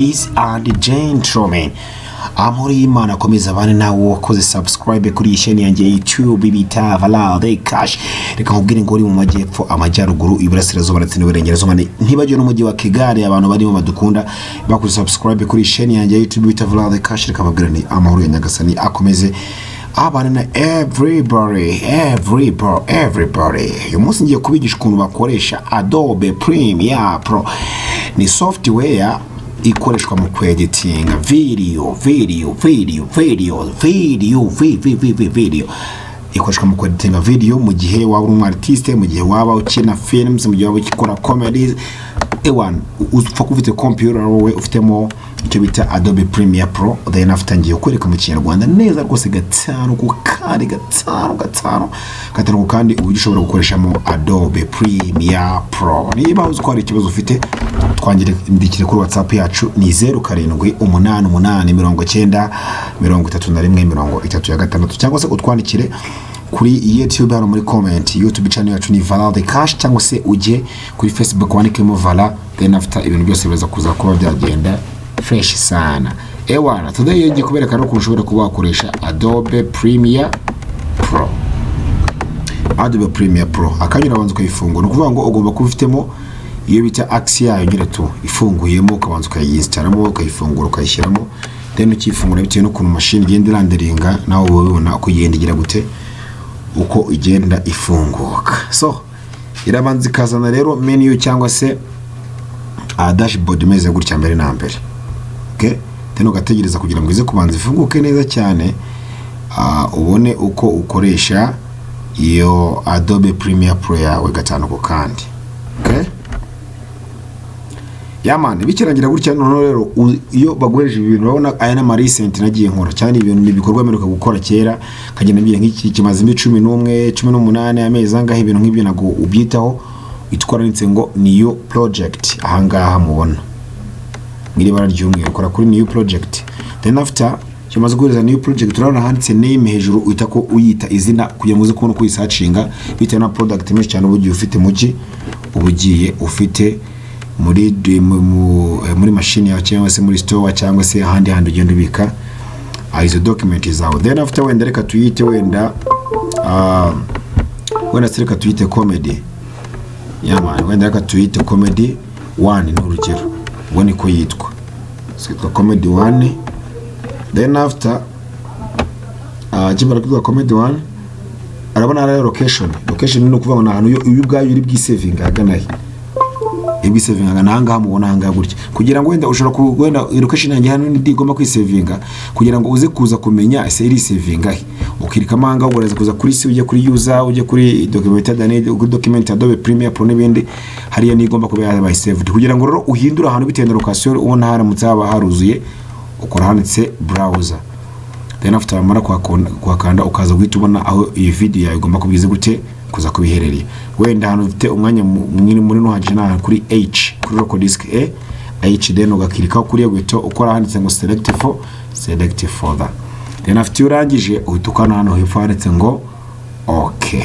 Ladies and gentlemen, amuri Imana akomeza abane nawe wakoze subscribe kuri channel yanjye ya YouTube bita Valade Cash. Reka nkubwire ngo uri mu majyepfo, amajyaruguru, iburasirazuba ndetse n'iburengerazuba, ntibagiwe n'umujyi wa Kigali. Abantu barimo badukunda bakoze subscribe kuri channel yanjye ya YouTube bita Valade Cash. Reka mbabwire ni amahoro ya Nyagasani akomeze abana na everybody. Uyu munsi ngiye kubigisha ukuntu bakoresha Adobe Premiere Pro. Ni software ikoreshwa mu kweditinga video. Ikoreshwa mu kweditinga video mu gihe waba uri artiste, mu gihe waba ukina films, mu gihe waba ukora comedies. Upfa kufite computer wowe ufitemo icyo bita Adobe Premiere Pro. Then after ngiye kwereka mu Kinyarwanda neza rwose gatanu kandi uburyo ushobora gukoresha mu Adobe Premiere Pro. Niba uzi ko hari ikibazo ufite, twangire ndikire kuri WhatsApp yacu ni 0788903136 cyangwa se utwandikire kuri YouTube hano muri comment. YouTube channel yacu ni Valade Cash, cyangwa se uje kuri Facebook wandikemo Vala, then after ibintu byose biza kuza kuba byagenda fresh sana. Today ngiye kubereka no kushobora kuba wakoresha Adobe Premiere Pro. Adobe Premiere Pro akanyura abanza ukayifungura, no kuvuga ngo ugomba kuba ufitemo iyo bita axe yayo nyine tu ifunguyemo, ukabanza ukayinstalamo, ukayifungura, ukayishyiramo, then ukifungura bitewe no kuntu machine igenda iranderinga, nawe ubona uko igenda igira gute, uko igenda ifunguka. So irabanza ikazana rero menu cyangwa se dashboard imeze gutya mbere na mbere. Okay, then ugategereza kugira ngo ize kubanza ifunguke neza cyane, ubone uko ukoresha iyo Adobe Premiere Pro yawe gatanu ko kandi. Okay, yamane bikirangira gutya. None rero iyo baguhereje ibintu urabona aya na recent nagiye nkora cyane ibintu nibikorwa meruka gukora kera, kagenda biye nk'iki kimaze 11 18 amezi angahe, ibintu nk'ibyo nago ubyitaho itwaranitse ngo new project. Ahangaha mubona ngiri bara ryumwe ukora kuri new project, then after kimaze guhereza new project urabona handitse name hejuru, uhita ko uyita izina kugira ngo uze kubona ko yisacinga bitewe na product menshi cyane ubugiye ufite muki, ubugiye ufite muri machine yawe cyangwa se muri store cyangwa se ahandi ugenda ubika izo document zawe. Then after wenda reka tuyite wenda reka tuyite comedy. Wenda reka tuyite comedy 1 n'urugero, ubone ko yitwa comedy 1. Then after jibara kwa comedy 1 arabona ara location ni ukuvuga ngo ahantu uyu bwayo uri bwisaving aganaye ibisavinga nanga mubona hanga gutya, kugira ngo wenda ushobora kwenda location yanjye hano ndigomba kwisavinga, kugira ngo uze kuza kumenya ese iri savinga ukirika manga ugereza kuza kuri si uje kuri user, uje kuri document Adobe Premiere Pro n'ibindi hariya nigomba kuba yabaye saved, kugira ngo rero uhindura ahantu bitewe na location ubona haramutse haba haruzuye, ukora handitse browser. Then after amara kwakanda ukaza guhita ubona aho iyi video yawe igomba kubize gute kuza kubiherereye. Wenda hano ufite umwanya muri no haje na kuri H kuri local disk H, then ugakirika kuri gweto ukora handitse ngo select folder. Then after urangije uhitukana hano hepfo handitse ngo okay.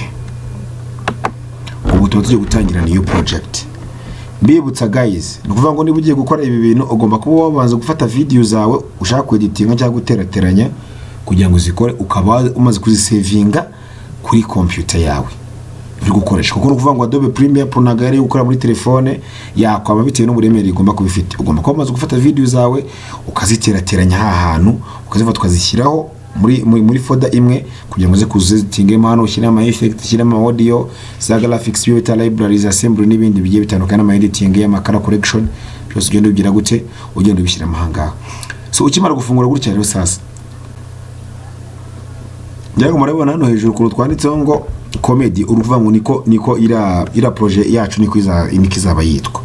Ubu tugiye gutangira new project. Mbibutsa guys, nukuvuga ngo niba ugiye gukora ibi bintu ugomba kuba wabanza gufata video zawe ushaka kweditinga cyangwa guterateranya kugira ngo zikore, ukaba umaze kuzisavinga kuri computer yawe uri gukoresha. Kuko nukuvuga ngo Adobe Premiere Pro nagari ukora muri telefone yakwaba bitewe n'uburemere igomba kubifite, ugomba kuba umaze gufata video zawe ukaziterateranya ahantu, ukazifata ukazishyiraho muri folder imwe kugira ngo ze kuzitingemo hano, ushyira ama effect, ushyira ama audio, za graphics, bita libraries, assembly n'ibindi bigiye bitandukanye, ama editing ya color correction byose ugenda ugira gute, ugenda ubishyira amahanga. So ukimara gufungura gutya rero sasa njyago murabona hano hejuru ku twanditseho ngo comedy, uruvuga ngo niko ira project yacu niko izaba yitwa.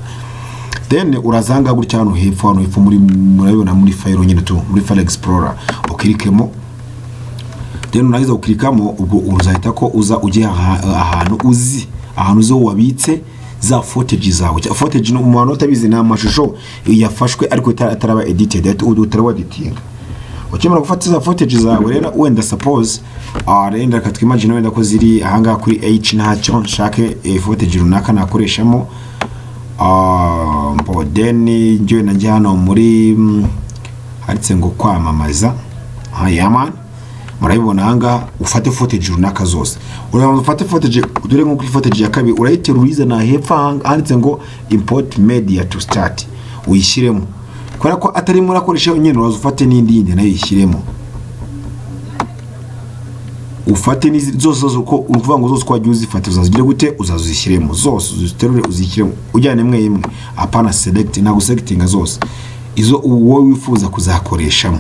Then urazanga gutya hano hepfo murabona muri file nyine tu muri file explorer ukirikemo, then unahiza ukirikamo ubwo uruzahita ko uza uje ahantu zo wabitse za footage zawe. Footage no umuntu utabizi na amashusho yafashwe ariko ataraba edited, utaraba editing. Ukimara gufata za footage zawe rero wenda suppose renda katwimagine wenda ko ziri ahanga kuri H ntacyo nshake footage runaka nakoreshamo example then njye nanjye hano muri handitse ngo kwamamaza yaman murabibona hanga ufate footage runaka zose urabanza ufate footage dore nko kuri footage ya kabiri urayiteruriza na hepfo handitse ngo import media to start uyishiremo kubera ko atari muri akoresha nyine uraza ufate n'indi nayo yishyiremo ufate nizi zose uko uvuga ngo zose kwagiye uzifate uzazigire gute uzazishyiremo zose uziterure uzishyiremo ujyane imwe imwe apana select ntago selectinga zose izo wowe wifuza kuzakoreshamo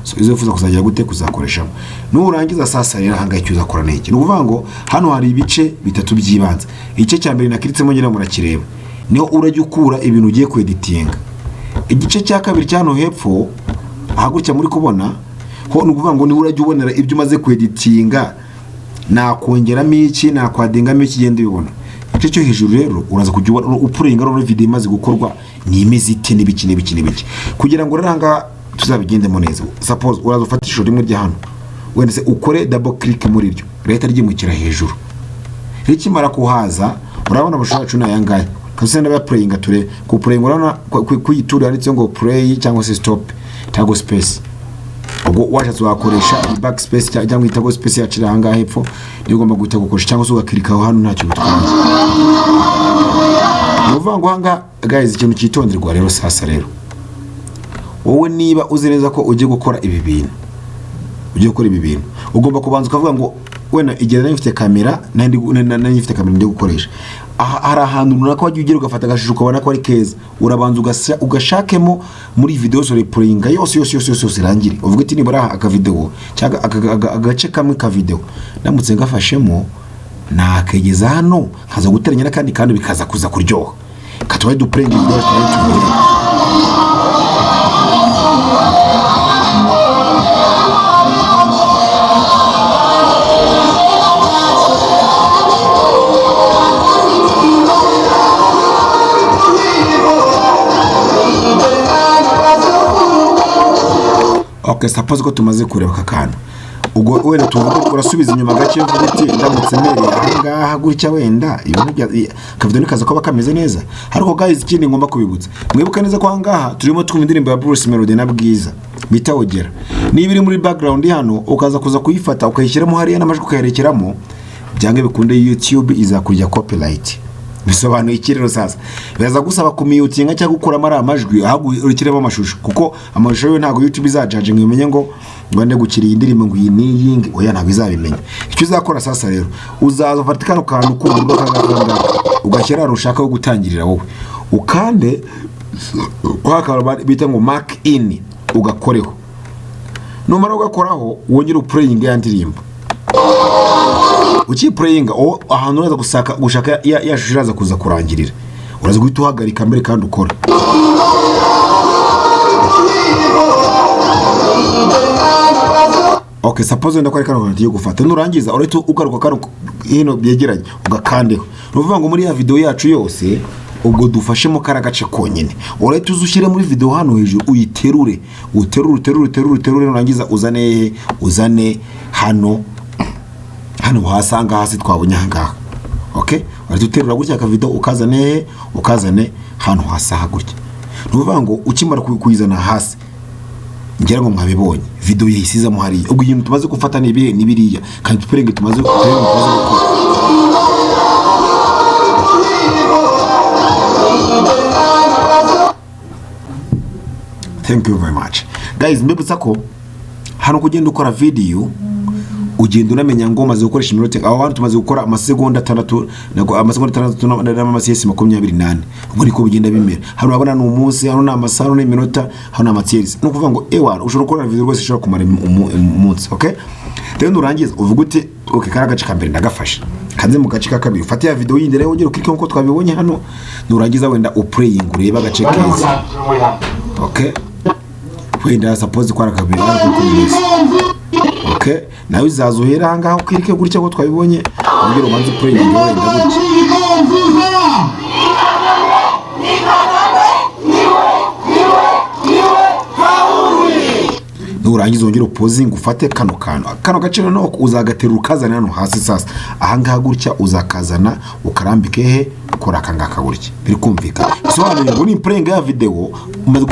so izo wifuza kuzagira gute kuzakoreshamo nurangiza sasa rero hanga icyo uzakora n'iki no kuvuga ngo hano hari ibice bitatu by'ibanze igice cya mbere nakiritsemo nyine murakireba niho urajya ukura ibintu ugiye ku editinga igice cya kabiri cyano hepfo ahagutya muri kubona ho nukuvuga ngo ni urajya ubonera ibyo umaze ku editinga nakongeramo iki nakwadingamo iki genda bibona igice cyo hejuru rero uraza kujya upuringa rero video imaze gukorwa ni imiziti n'ibiki kugira ngo ranga tuzabigendemo neza suppose uraza ufata ishusho rimwe rya hano wenda se ukore double click muri ryo leta ryimukira hejuru rikimara kuhaza urabona amashusho yacu nayangaye kasenda ba playinga ture ku playing urabona kuyitura yanditse ngo play cyangwa se stop tago space ubwo washatse wakoresha backspace cyangwa itago space yacira hanga hepfo niyo ugomba guhita gukoresha cyangwa se ugakirikaho hano ntacyo bitwaye uvuga ngo hanga guys ikintu cyitonderwa rero sasa rero wowe niba uzi neza ko ugiye gukora ibi bintu ugomba kubanza ukavuga ngo wena igihe nifite kamera nandi nifite kamera ndi gukoresha hari ahantu runaka wagiye ugira ugafata agashusho ukabona ko ari keza urabanza ugashakemo muri video so replayinga yose irangire uvuga ati nibara aka video cyangwa agace kamwe ka video ndamutse ngafashemo nakegeza hano nkaza guteranya n'akandi kandi bikaza kuza kuryoha katwaye duprend video okay suppose ko tumaze kureba kakana ubwo wenda tuvuga urasubiza inyuma gace uvuga ati ndamutse mere ahangaha gutya wenda ibintu kavido nikaza ko bakameze neza ariko guys ikindi ngomba kubibutsa mwibuka neza ko ahangaha turimo twumva indirimbo ya Bruce Melody na Bwiza bita Ogera niba iri muri background hano ukaza kuza kuyifata ukayishyiramo hariya n'amajwi ukayerekeramo byange bikunde YouTube izakurya copyright bisobanuye ikirero sasa biraza gusaba kumiyutinga cyangwa gukora mara amajwi ahubwo urikiremo amashusho kuko amashusho yo ntago YouTube izajaje ngo imenye ngo ngande gukiriye indirimbo ngo iyi niyingi oya ntago izabimenya icyo uzakora sasa rero uzaza fatikano kantu kumurwa kangakanda ugashyira rushaka wo gutangirira wowe ukande kwakara bita ngo mark in ugakoreho numara ugakoraho wongera uplaying ya ndirimbo uki playing o ahantu uraza gushaka ya shiraza kuza kurangirira uraza guhita uhagarika mbere kandi ukora okay suppose ndakora kano kantu gufata nurangiza uretse ugaruka kano hino byegeranye ugakandeho nuvuga ngo muri ya video yacu yose ubwo dufashemo karagace konyene uretse uzushyire muri video hano hejuru uyiterure uterure nurangiza uzane hano wasanga hasi twabonye hangaha okay uratuterura gutya ka video ukazane hano hasaha gutya nuvuga ngo ukimara kuyizana hasi ngera ngo mwabibonye video yisizamo hari ubwo yintu tumaze gufata nibiriya kandi tuperenge tumaze Thank you very much guys mbibutsa ko hano kugenda ukora video ugenda unamenya ngo maze gukoresha iminota aho hantu tumaze gukora amasegonda 6 n'amasiyesi 28 ubwo niko bigenda bimera hano urabona ni umunsi hano n'amasaha n'iminota hano n'amatiyesi no kuvuga ngo ewa ushobora gukora video rwose ishobora kumara umunsi okay then urangiza uvuga uti okay karagace kambere ndagafasha kanze mu gace ka kabiri ufate ya video yindi rero ugera ukirike nko twabibonye hano nurangiza wenda uplaying ureba gace keza okay wenda suppose kwa kabiri ariko kumisa okay nawe uzazuhera hanga aho kwirike gutya ko twabibonye ngiro manzi playing wenda gutya nurangiza ongera upozinga ufate kano gace no uzagaterura ukazana hano hasi sasa ahangaha gutya uzakazana ukarambike he ukora akangaka gutya biri kumvikana. So hano ngo ni playing ya video umaze